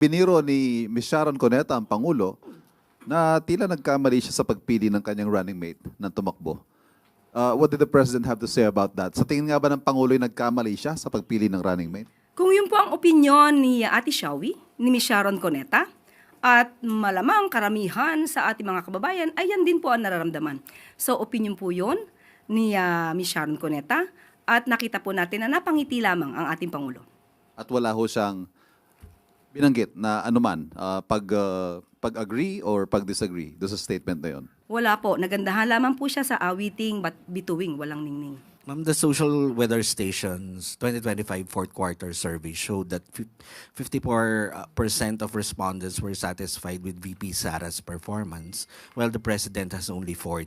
Biniro ni Ms. Sharon Cuneta ang Pangulo na tila nagkamali siya sa pagpili ng kanyang running mate ng tumakbo. What did the President have to say about that? Sa tingin nga ba ng Pangulo ay nagkamali siya sa pagpili ng running mate? Kung yun po ang opinyon ni Ate Shawi, ni Ms. Sharon Cuneta, at malamang karamihan sa ating mga kababayan ay yan din po ang nararamdaman. So opinion po yun ni Ms. Sharon Cuneta at nakita po natin na napangiti lamang ang ating Pangulo. At wala ho siyang binanggit na anuman, pag-agree or pag-disagree do sa statement na yun? Wala po, nagandahan lamang po siya sa awiting bituing, walang ningning. Ma'am, the social weather station's 2025 fourth quarter survey showed that 54% of respondents were satisfied with VP Sara's performance, while the President has only 40.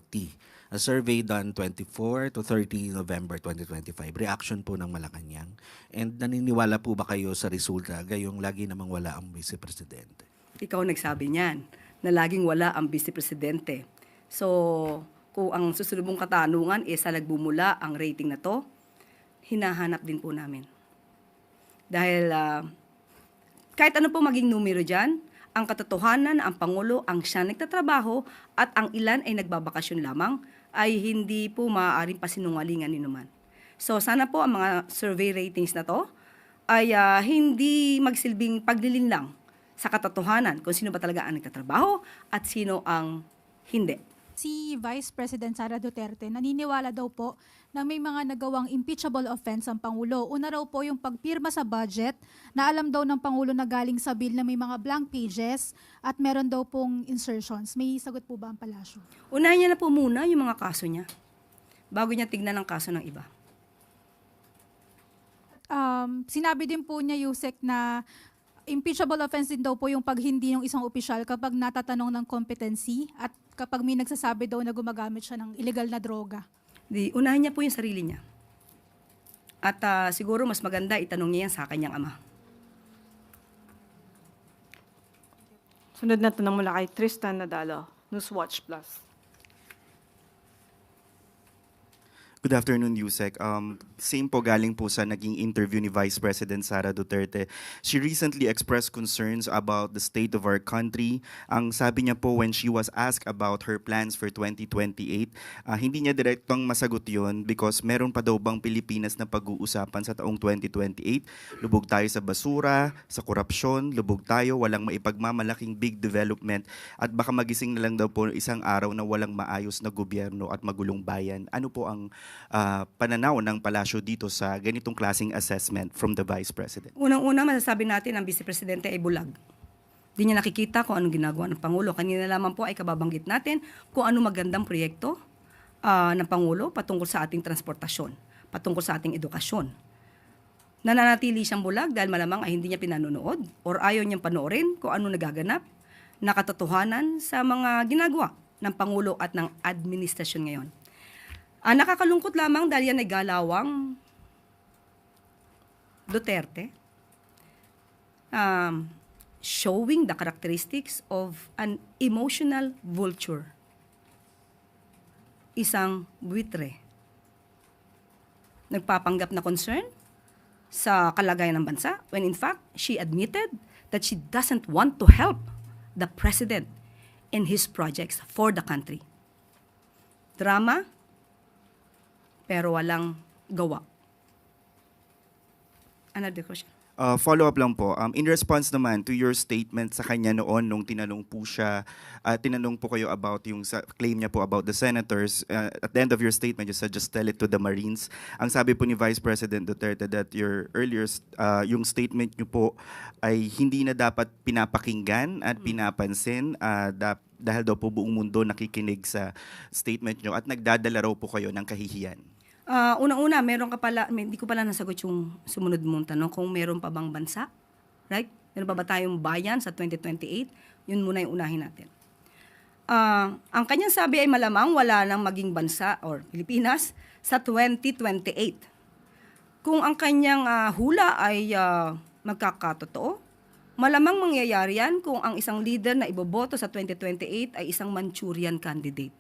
A survey done 24 to 30 November 2025. Reaction po ng Malacanang. And naniniwala po ba kayo sa resulta gayong lagi namang wala ang Vice Presidente? Ikaw nagsabi niyan na laging wala ang Vice Presidente. So, kung ang susunod mong katanungan sa nagbumula ang rating na to, hinahanap din po namin. Dahil kahit ano po maging numero dyan, ang katotohanan na ang Pangulo ang siya nagtatrabaho at ang ilan ay nagbabakasyon lamang, ay hindi po maaaring pasinungalingan ni naman. So sana po ang mga survey ratings na to ay hindi magsilbing paglilinlang sa katotohanan kung sino ba talaga ang nagtatrabaho at sino ang hindi. Si Vice President Sara Duterte naniniwala daw po na may mga nagawang impeachable offense ang Pangulo. Una raw po yung pagpirma sa budget na alam daw ng Pangulo na galing sa bill na may mga blank pages at meron daw pong insertions. May sagot po ba ang palasyo? Unahin niya na po muna yung mga kaso niya bago niya tignan ang kaso ng iba. Sinabi din po niya, Yusek, na impeachable offense din daw po yung pag hindi ng isang opisyal kapag natatanong ng competency at kapag may nagsasabi daw na gumagamit siya ng illegal na droga. Unahin niya po yung sarili niya. At siguro mas maganda itanong niya yan sa kanyang ama. Sunod na tanong mula kay Tristan Nadalo, Newswatch Plus. Good afternoon, Yusek. Same po galing po sa naging interview ni Vice President Sara Duterte. She recently expressed concerns about the state of our country. Ang sabi niya po when she was asked about her plans for 2028, hindi niya direktong masagot yon because meron pa daw bang Pilipinas na pag-uusapan sa taong 2028. Lubog tayo sa basura, sa korupsyon, lubog tayo, walang maipagmamalaking big development at baka magising na lang daw po isang araw na walang maayos na gobyerno at magulong bayan. Ano po ang pananaw ng palasyo dito sa ganitong klaseng assessment from the Vice President? Unang-una, masasabi natin ang Vice Presidente ay bulag. Di niya nakikita kung anong ginagawa ng Pangulo. Kanina lamang po ay kababanggit natin kung ano magandang proyekto ng Pangulo patungkol sa ating transportasyon, patungkol sa ating edukasyon. Nananatili siyang bulag dahil malamang ay hindi niya pinanonood or ayaw niyang panoorin kung ano nagaganap na katotohanan sa mga ginagawa ng Pangulo at ng administrasyon ngayon. Nakakalungkot lamang dahil yan ay galawang Duterte, showing the characteristics of an emotional vulture. Isang buitre. Nagpapanggap na concern sa kalagayan ng bansa when in fact, she admitted that she doesn't want to help the President in his projects for the country. Drama, pero walang gawa. Another question? Follow-up lang po. In response naman to your statement sa kanya noon nung tinanong po siya, tinanong po kayo about yung claim niya po about the senators, at the end of your statement, you said just tell it to the Marines. Ang sabi po ni Vice President Duterte that your earlier, yung statement niyo po ay hindi na dapat pinapakinggan at pinapansin dahil daw po buong mundo nakikinig sa statement niyo at nagdadala raw po kayo ng kahihiyan. Unang-una, meron ka pala, hindi ko pala nasagot yung sumunod mong tanong kung meron pa bang bansa, right? Meron pa ba tayong bayan sa 2028? Yun muna yung unahin natin. Ang kanyang sabi ay malamang wala nang maging bansa or Pilipinas sa 2028. Kung ang kanyang hula ay magkakatotoo, malamang mangyayari yan kung ang isang leader na iboboto sa 2028 ay isang Manchurian candidate.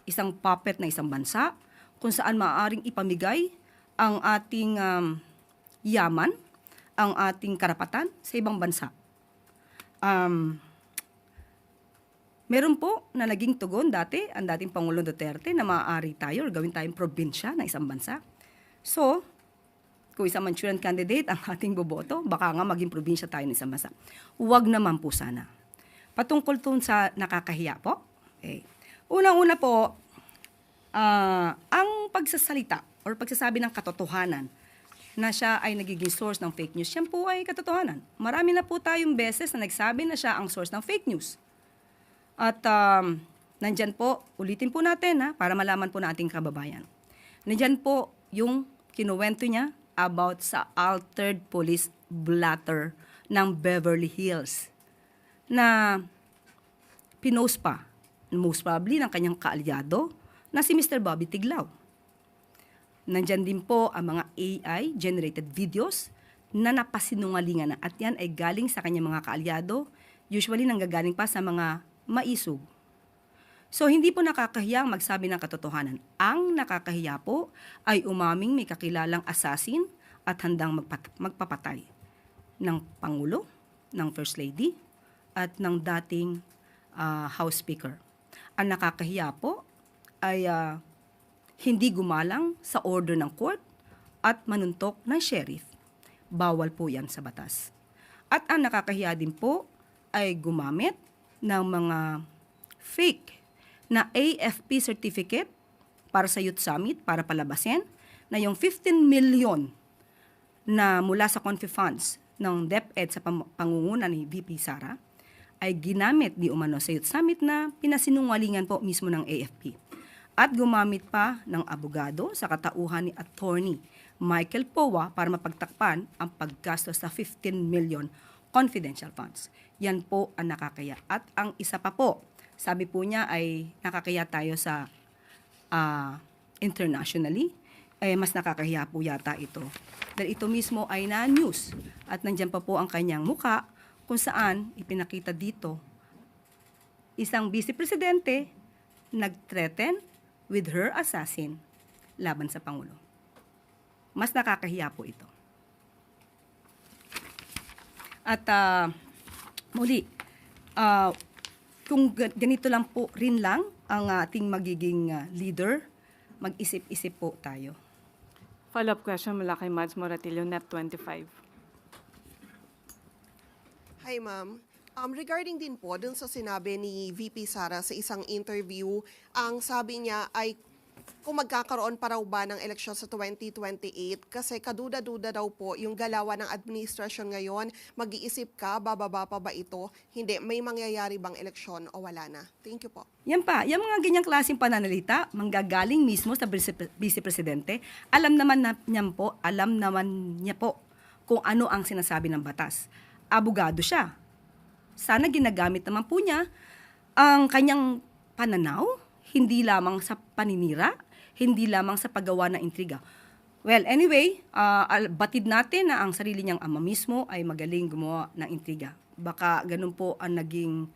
Isang puppet na isang bansa, kung saan maaaring ipamigay ang ating yaman, ang ating karapatan sa ibang bansa. Meron po na naging tugon dati, ang dating Pangulong Duterte, na maaari tayo or gawin tayong probinsya ng isang bansa. So, kung isang Manchurian candidate ang ating boboto, baka nga maging probinsya tayo ng isang bansa. Huwag naman po sana. Patungkol tun sa nakakahiya po, unang-una po, ang pagsasalita or pagsasabi ng katotohanan na siya ay nagiging source ng fake news, yan po ay katotohanan. Marami na po tayong beses na nagsabi na siya ang source ng fake news. At nandyan po, ulitin po natin para malaman po nating kababayan. Nandyan po yung kinuwento niya about sa altered police blotter ng Beverly Hills na pinost pa, most probably ng kanyang kaalyado na si Mr. Bobby Tiglao. Nandyan din po ang mga AI-generated videos na napasinungalingan na at yan ay galing sa kanyang mga kaalyado, usually nanggagaling pa sa mga maisog. So, hindi po nakakahiyang magsabi ng katotohanan. Ang nakakahiya po ay umaming may kakilalang assassin at handang magpapatay ng Pangulo, ng First Lady, at ng dating House Speaker. Ang nakakahiya po ay hindi gumalang sa order ng court at manuntok ng sheriff. Bawal po yan sa batas. At ang nakakahiya din po ay gumamit ng mga fake na AFP certificate para sa Youth Summit para palabasin na yung 15 million na mula sa Confi Funds ng DepEd sa pangunguna ni VP Sara ay ginamit di umano sa Youth Summit na pinasinungalingan po mismo ng AFP. At gumamit pa ng abogado sa katauhan ni Attorney Michael Powa para mapagtakpan ang paggastos sa 15 million confidential funds. Yan po ang nakakaya. At ang isa pa po, sabi po niya ay nakakaya tayo sa internationally, mas nakakahiya po yata ito. Dahil ito mismo ay na-news. At nandyan pa po ang kanyang muka kung saan ipinakita dito isang vice presidente nag-threaten with her assassin laban sa Pangulo. Mas nakakahiya po ito. At muli, kung ganito lang po rin lang ang ating magiging leader, mag-isip-isip po tayo. Follow-up question mula kay Mads Moratillo, Net 25. Hi, ma'am. Regarding din po dun sa sinabi ni VP Sara sa isang interview, ang sabi niya ay kung magkakaroon pa raw ba ng eleksyon sa 2028 kasi kaduda-duda daw po yung galawan ng administrasyon ngayon, mag-iisip ka, bababa pa ba ito? Hindi, may mangyayari bang eleksyon o wala na? Thank you po. Yan pa, yung mga ganyang klaseng pananalita, manggagaling mismo sa Vice Presidente, alam naman niya po kung ano ang sinasabi ng batas. Abogado siya. Sana ginagamit naman po niya ang kanyang pananaw, hindi lamang sa paninira, hindi lamang sa paggawa ng intriga. Well, anyway, batid natin na ang sarili niyang ama mismo ay magaling gumawa ng intriga. Baka ganun po ang naging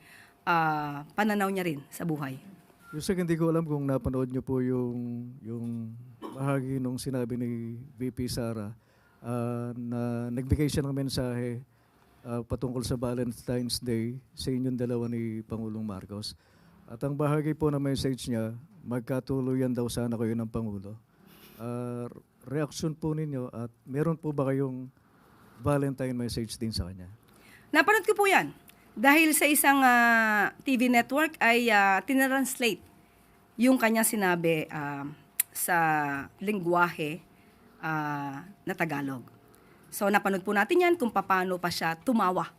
pananaw niya rin sa buhay. Yusek, hindi ko alam kung napanood niyo po yung bahagi nung sinabi ni VP Sara na nagbigay siya ng mensahe patungkol sa Valentine's Day sa inyong dalawa ni Pangulong Marcos. At ang bahagi po ng message niya, magkatuluyan daw sana kayo ng Pangulo. Reaksyon po ninyo at meron po ba kayong Valentine message din sa kanya? Napanood ko po yan. Dahil sa isang TV network ay tinranslate yung kanya sinabi sa lingwahe na Tagalog. So napanood po natin yan kung paano pa siya tumawa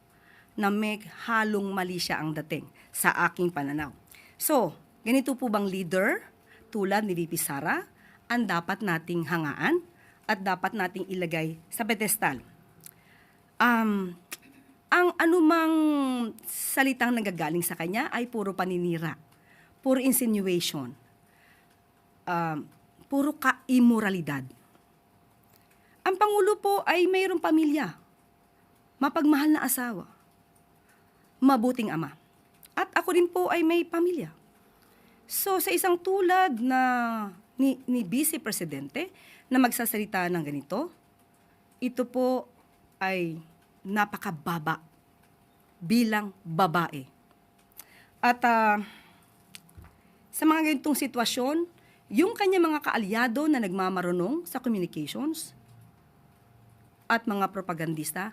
na may halong mali siya ang dating sa aking pananaw. So, ganito po bang leader tulad ni VP Sara ang dapat nating hangaan at dapat nating ilagay sa pedestal? Ang anumang salitang nagagaling sa kanya ay puro paninira, puro insinuation, puro ka-immoralidad. Ang Pangulo po ay mayroong pamilya, mapagmahal na asawa, mabuting ama. At ako rin po ay may pamilya. So sa isang tulad na ni Vice Presidente na magsasalita ng ganito, ito po ay napakababa bilang babae. At sa mga ganitong sitwasyon, yung kanya mga kaalyado na nagmamarunong sa communications at mga propagandista,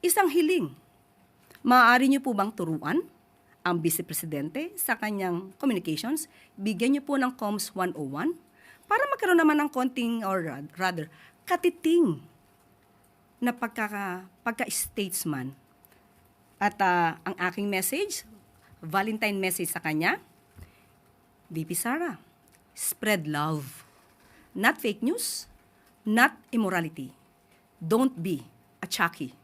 isang hiling. Maaari niyo po bang turuan ang Vice Presidente sa kanyang communications? Bigyan niyo po ng Comms 101 para magkaroon naman ng konting, or rather, katiting na pagka-statesman. At ang aking message, Valentine message sa kanya, VP Sara, spread love. Not fake news, not immorality. Don't be a Chucky.